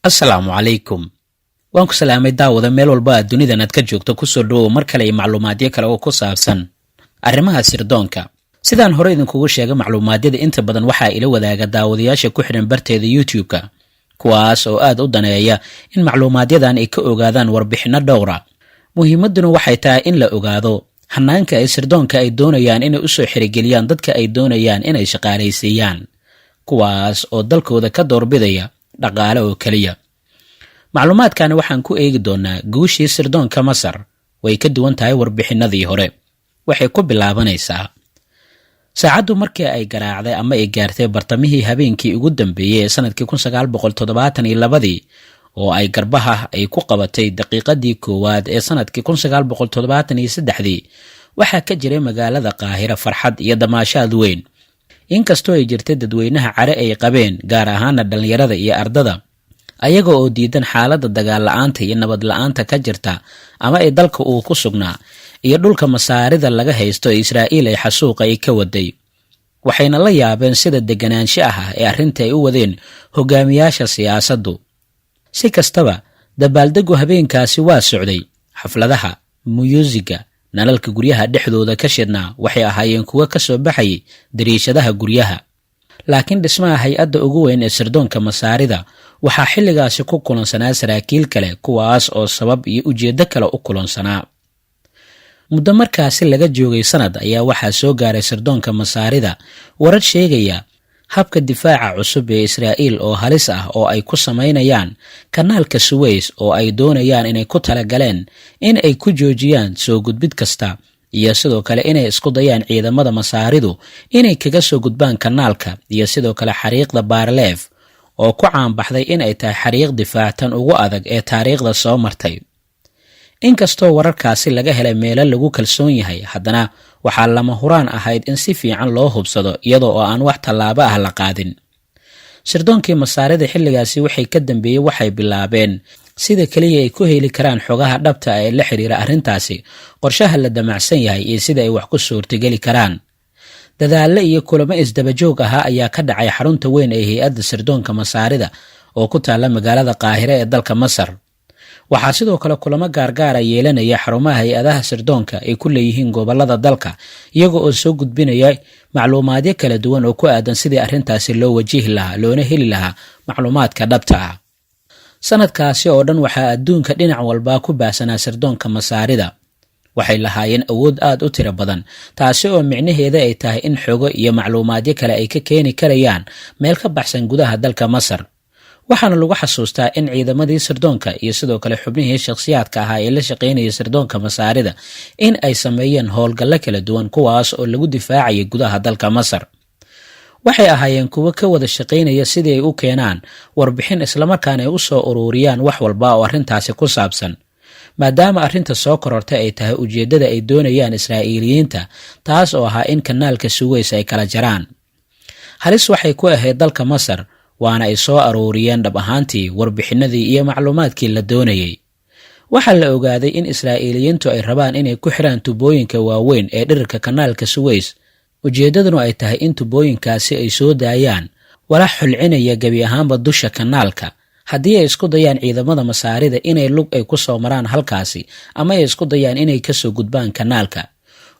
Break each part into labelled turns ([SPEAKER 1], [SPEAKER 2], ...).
[SPEAKER 1] asalaamu calaykum waan ku salaamay daawada meel walba aad dunidan aad ka joogto kusoo dhawow mar kale iyo macluumaadyo kale oo ku saabsan arrimaha sirdoonka. sidaan hore idinkugu sheegay macluumaadyada inta badan waxaa ila wadaaga daawadayaasha ku xidhan barteeda youtube-ka kuwaas oo aad u daneeya in macluumaadyadan ay ka ogaadaan warbixinno dhowra. muhiimadduna waxay tahay in la ogaado hanaanka ay sirdoonka ay doonayaan inay usoo xirigeliyaan dadka ay doonayaan inay shaqaalaysiiyaan kuwaas oo dalkooda ka doorbidaya dhaqaale oo keliya. macluumaadkani waxaan ku eegi doonaa guushii sirdoonka Masar way ka duwan tahay warbixinadii hore. waxay ku bilaabanaysaa saacaddu markii ay garaacday ama ay gaartay bartamihii habeenkii ugu dambeeyay ee sanadkii 1972 oo ay garbaha ay ku qabatay daqiiqadii koowaad ee sanadkii 1973 waxaa ka jiray magaalada Qaahira farxad iyo damaashaad weyn. inkastoo ay jirtay dadweynaha care ay qabeen gaar ahaana dhalinyarada iyo ardada ayaga oo diidan xaaladda dagaal la'aanta iyo nabad la'aanta ka jirta ama ay dalka uu ku sugnaa iyo dhulka masaarida laga haysto ee Israa'iil ay xasuuqa ay ka waday. waxayna la yaabeen sida deganaansho ah ee arrinta ay u wadeen hogaamiyaasha siyaasaddu. si kastaba dabaaldegu habeenkaasi waa socday. xafladaha muyuusiga nalalka guryaha dhexdooda ka shidnaa waxay ahaayeen kuwa ka soo baxayay dariishadaha guryaha. laakiin dhismaha hay-adda ugu weyn ee sirdoonka masaarida waxaa xilligaasi ku kulansanaa saraakiil kale kuwaas oo sabab iyo ujeeddo kale u kulansanaa. muddo markaasi laga joogay sanad ayaa waxaa soo gaaray sirdoonka masaarida warar sheegaya habka difaaca cusub ee Israa'iil oo halis ah oo ay ku samaynayaan kanaalka Suways oo ay doonayaan inay ku talagaleen in ay ku joojiyaan soo gudbid kasta iyo sidoo kale inay isku dayaan ciidamada masaaridu inay kaga soo gudbaan kanaalka iyo sidoo kale xariiqda Barlev oo ku caanbaxday inay tahay xariiq difaactan ugu adag ee taariikhda soo martay. inkastoo wararkaasi laga helay meelo lagu kalsoon yahay haddana waxaa lama huraan ahayd in si fiican loo hubsado iyadoo oo aan wax tallaabo ah la qaadin. sirdoonkii masaarida xilligaasi waxay ka dambeeyey waxay bilaabeen sida kaliya ay ku heli karaan xogaha dhabta ah ee la xiriira arrintaasi qorshaha la damacsan yahay iyo sida ay wax ku suurtageli karaan. dadaalle iyo kulamo isdabajoog ahaa ayaa ka dhacay xarunta weyn ee hay-adda sirdoonka masaarida oo ku taalla magaalada Qaahire ee dalka Masar. waxaa sidoo kale kulamo gaargaara yeelanaya xarumaha hay-adaha sirdoonka ay ku leeyihiin gobollada dalka iyaga oo soo gudbinaya macluumaadyo kala duwan oo ku aadan sidii arrintaasi loo wajihi lahaa loona heli lahaa macluumaadka dhabta ah. sanadkaasi oo dhan waxaa adduunka dhinac walba ku baahsanaa sirdoonka masaarida. waxay lahaayeen awood aad u tiro badan taasi oo micnaheeda ay tahay in xogo iyo macluumaadyo kale ay ka keeni karayaan meel ka baxsan gudaha dalka Masar. waxaana lagu xasuustaa in ciidamadii sirdoonka iyo sidoo kale xubnihii shakhsiyaadka ahaa ee la shaqaynayay sirdoonka masaarida in ay sameeyeen howlgallo kala duwan kuwaas oo lagu difaacayay gudaha dalka Masar. waxay ahaayeen kuwo ka wada shaqaynaya sidii ay u keenaan warbixin islamarkaana ay u soo ururiyaan wax walba oo arrintaasi ku saabsan. maadaama arrinta soo korortay ay tahay ujeeddada ay doonayaan Israa'iiliyiinta taas oo ahaa in kanaalka Suways ay kala jaraan. halis waxay ku ahayd dalka Masar waana ay soo aruuriyeen dhab ahaantii warbixinadii iyo macluumaadkii la doonayay. waxaa la ogaaday in Israa'iiliyiintu ay rabaan inay ku xiraan tubooyinka waaweyn ee dhirirka kanaalka Suways. ujeeddaduna ay tahay in tubooyinkaasi ay soo daayaan walax xulcinaya gebi ahaanba dusha kanaalka haddii ay isku dayaan ciidamada masaarida inay lug ay ku soo maraan halkaasi ama ay isku dayaan inay ka soo gudbaan kanaalka.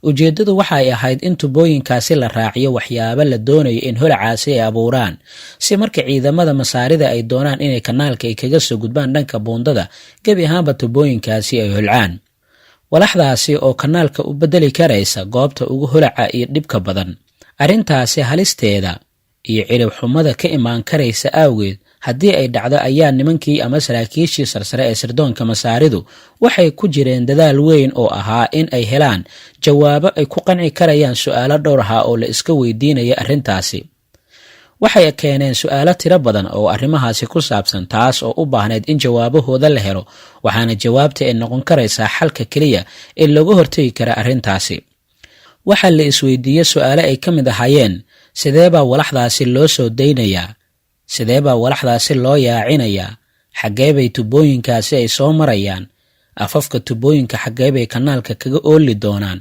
[SPEAKER 1] ujeeddadu waxa ay ahayd in tubooyinkaasi la raaciyo waxyaabo la doonayo in holacaasi ay abuuraan si marka ciidamada masaarida ay doonaan inay kanaalka ay kaga soo gudbaan dhanka buundada gebi ahaanba tubooyinkaasi ay holcaan. walaxdaasi oo kanaalka u bedeli karaysa goobta ugu holaca iyo dhibka badan. arrintaasi halisteeda iyo cirib xumada ka imaan karaysa awgeed haddii ay dhacdo ayaa nimankii ama saraakiishii sarsare ee sirdoonka masaaridu waxay ku jireen dadaal weyn oo ahaa in ay helaan jawaabo ay ku qanci karayaan su'aalo dhowr ah oo la iska weydiinaya arrintaasi. waxay keeneen su'aalo tiro badan oo arrimahaasi ku saabsan taas oo u baahneyd in jawaabahooda la helo waxaana jawaabta ay noqon karaysaa xalka keliya ee looga hortegi kara arrintaasi. waxaa la isweydiiyey su'aalo ay ka mid ahaayeen sidee baa walaxdaasi loo soo daynayaa, sidee baa walaxdaasi loo yaacinayaa, xaggee bay tubooyinkaasi ay soo marayaan, afafka tubooyinka xaggee bay kanaalka kaga ooli doonaan,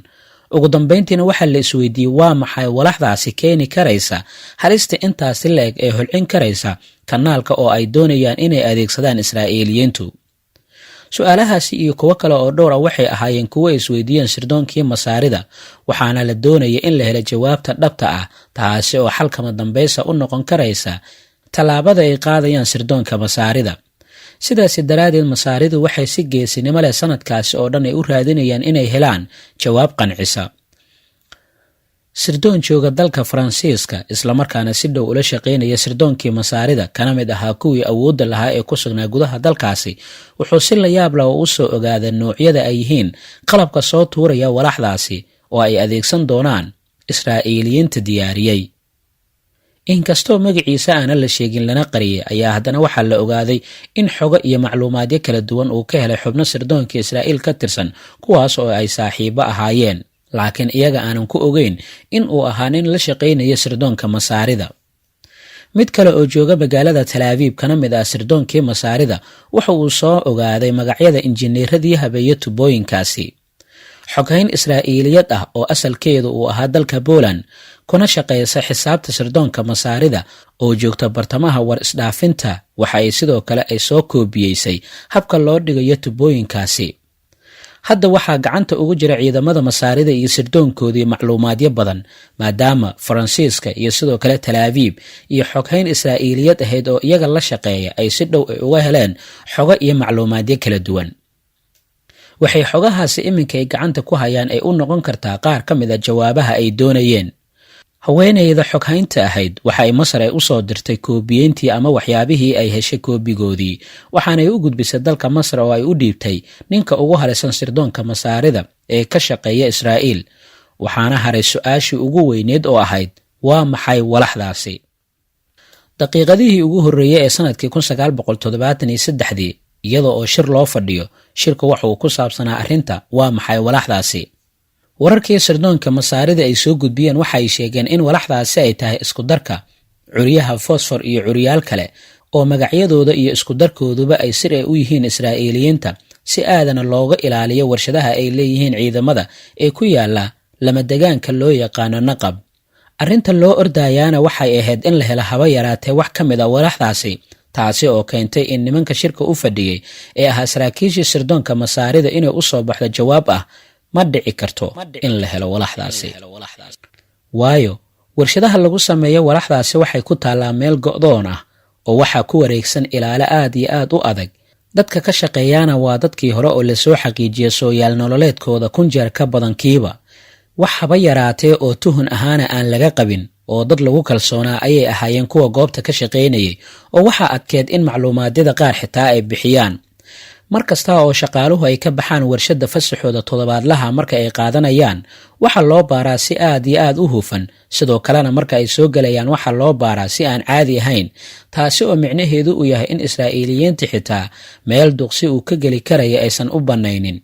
[SPEAKER 1] ugu dambayntiina waxaa la isweydiiyey waa maxay walaxdaasi keeni karaysa halista intaasi la-eg ee holcin karaysa kanaalka oo ay doonayaan inay adeegsadaan israa'iiliyiintu. su-aalahaasi iyo kuwo kale oo dhowr a waxay ahaayeen kuwo ay isweydiiyeen sirdoonkii masaarida, waxaana la doonaya in la helo jawaabta dhabta ah, taasi oo xalkama dambaysa u noqon karaysa tallaabada ay qaadayaan sirdoonka masaarida. sidaasi daraaddeed masaaridu waxay si geesinimo leh sanadkaasi oo dhan ay u raadinayaan inay helaan jawaab qancisa. sirdoon jooga dalka Faransiiska islamarkaana si dhow ula shaqaynaya sirdoonkii masaarida kana mid ahaa kuwii awoodda lahaa ee ku sugnaa gudaha dalkaasi, wuxuu si la yaab leh u soo ogaaday noocyada ay yihiin qalabka soo tuuraya walaxdaasi oo ay adeegsan doonaan israa'iiliyiinta diyaariyey. inkastoo magaciisa aanan la sheegin lana qariyay, ayaa haddana waxaa la ogaaday in xogo iyo macluumaadyo kala duwan uu ka helay xubno sirdoonka Israa'iil ka tirsan, kuwaas oo ay saaxiibo ahaayeen, laakiin iyaga aanan ku ogeyn in uu ahaa nin la shaqaynaya sirdoonka masaarida. mid kale oo jooga magaalada Tel Aviv kana mid ah sirdoonkii masaarida waxa uu soo ogaaday magacyada injineeradii habeeye tubooyinkaasi. xoghayn Israa'iiliyad ah oo asalkeedu uu ahaa dalka Poland kuna shaqaysa xisaabta sirdoonka masaarida oo joogta bartamaha war isdhaafinta, waxa ay sidoo kale ay soo koobiyeysay habka loo dhigayo tubooyinkaasi. hadda waxaa gacanta ugu jira ciidamada masaarida iyo sirdoonkoodii macluumaadyo badan, maadaama Faransiiska iyo sidoo kale Tel Aviv iyo xoghayn Israa'iiliyad ahayd oo iyaga la shaqeeya ay si dhow uga heleen xogo iyo macluumaadyo kala duwan. waxay xogahaasi iminka ay gacanta ku hayaan ay u noqon kartaa qaar ka mid a jawaabaha ay doonayeen. haweeneyda xoghaynta ahayd waxa ay Masar ay u soo dirtay koobiyeyntii ama waxyaabihii ay heshay koobigoodii, waxaanay u gudbisay dalka Masar oo ay u dhiibtay ninka ugu haraysan sirdoonka masaarida ee ka shaqeeya Israa'iil. waxaana haray su-aashii ugu weyneed oo ahayd waa maxay walaxdaasi. daqiiqadihii ugu horreeyey ee sanadkii 1973 iyadoo oo shir loo fadhiyo, shirku waxa uu ku saabsanaa arrinta waa maxay walaxdaasi. wararkii sirdoonka masaarida ay soo gudbiyeen waxa ay sheegeen in walaxdaasi ay tahay isku darka curyaha fosfor iyo curyaal kale oo magacyadooda iyo isku darkooduba ay sir u yihiin Israa'iiliyiinta, si aadana looga ilaaliyo warshadaha ay leeyihiin ciidamada ee ku yaala lama degaanka loo yaqaano Naqab. arrinta loo ordayaana waxay ahayd in la helo haba yaraatee wax ka mid a walaxdaasi, taasi oo keentay in nimanka shirka u fadhiyey ee ahaa saraakiishii sirdoonka masaarida inay u soo baxdo jawaab ah ma dhici karto in la helo walaxdaasi. waayo warshadaha lagu sameeyo walaxdaasi waxay ku taallaa meel go'doon ah oo waxaa ku wareegsan ilaalo aad iyo aad u adag. dadka ka shaqeeyaana waa dadkii hore oo lasoo xaqiijiyey sooyaal nololeedkooda 1000 jeer ka badankiiba. wax haba yaraatee oo tuhun ahaana aan laga qabin oo dad lagu kalsoonaa ayay ahaayeen kuwa goobta ka shaqaynayay, oo waxaa adkeed in macluumaadyada qaar xitaa ay bixiyaan. mar kasta oo shaqaaluhu ay ka baxaan warshadda fasaxooda toddobaadlaha marka ay qaadanayaan, waxaa loo baaraa si aad iyo aad u hufan, sidoo kalena marka ay soo gelayaan waxaa loo baaraa si aan caadi ahayn, taasi oo micnaheedu uu yahay in Israa'iiliyiinta xitaa meel duqsi uu ka geli karaya aysan u bannaynin.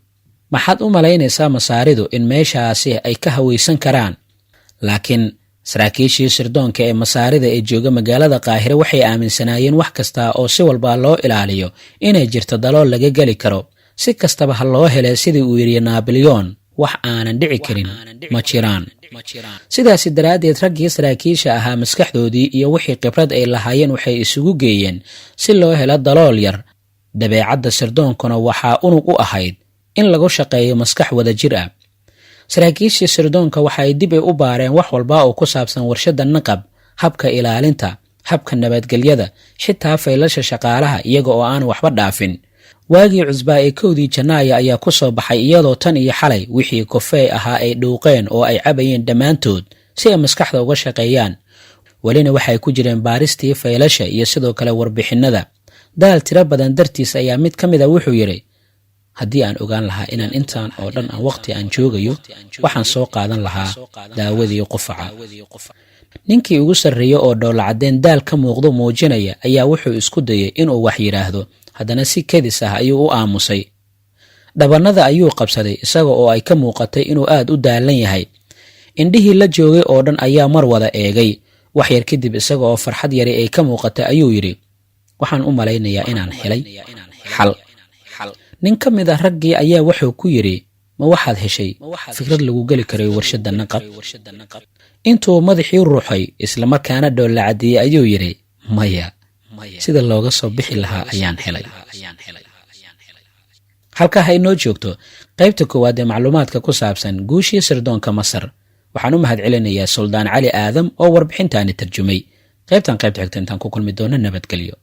[SPEAKER 1] maxaad u malaynaysaa masaaridu in meeshaasi ay ka hawaysan karaan? laakiin saraakiishii sirdoonka ee masaarida ee jooga magaalada Qaahire waxay aaminsanaayeen wax kasta oo si walba loo ilaaliyo inay jirto dalool laga geli karo. si kastaba ha loo helay sidii uu yiri Napoleon, wax aanan dhici karin ma jiraan. sidaasi daraaddeed raggii saraakiisha ahaa maskaxdoodii iyo wixii khibrad ay lahaayeen waxay isugu geeyeen si loo helo dalool yar. dabeecadda sirdoonkuna waxaa unug u ahayd in lagu shaqeeyo maskax wada jir ah. saraakiishii sirdoonka waxa ay dib u baareen wax walba oo ku saabsan warshadda Naqab, habka ilaalinta, habka nabadgelyada, xitaa faylasha shaqaalaha iyaga oo aan waxba dhaafin. waagii cusbaa ee 1 Janaayo ayaa ku soo baxay iyadoo tan iyo xalay wixii kofee ahaa ay dhuuqeen oo ay cabayeen dhammaantood si ay maskaxda uga shaqeeyaan. walina waxay ku jireen baaristii faylasha iyo sidoo kale warbixinada. daal tiro badan dartiis ayaa mid ka mid ah wuxuu yiri, haddii aan ogaan lahaa inaan intaan oo dhan aan waqti aan joogayo, waxaan soo qaadan lahaa daawadii qufaca. ninkii ugu sarreeyay oo dhoola cadeen daal ka muuqdo muujinaya ayaa wuxuu isku dayay inuu wax yiraahdo, haddana si kedis ah ayuu u aamusay. dhabanada ayuu qabsaday isaga oo ay ka muuqatay inuu aad u daalan yahay. indhihii la joogay oo dhan ayaa mar wada eegay. wax yar kadib isaga oo farxad yari ay ka muuqatay ayuu yiri, waxaan u malaynayaa inaan helay xal. nin ka mid ah raggii ayaa wuxuu ku yiri, ma waxaad heshay fikrad lagu geli karay warshadda naqab? intuu madaxii ruuxay islamarkaana dhoolla caddeeyey ayuu yidhi maya, sida looga soo bixi lahaa ayaan helay. halkaa ha inoo joogto qaybta koowaad ee macluumaadka ku saabsan guushii sirdoonka Masar. waxaan u mahad celinayaa Suldaan Cali Aadam oo warbixintaani tarjumay. qaybtan qaybta xigta intaan ku kulmi doono nabadgelyo.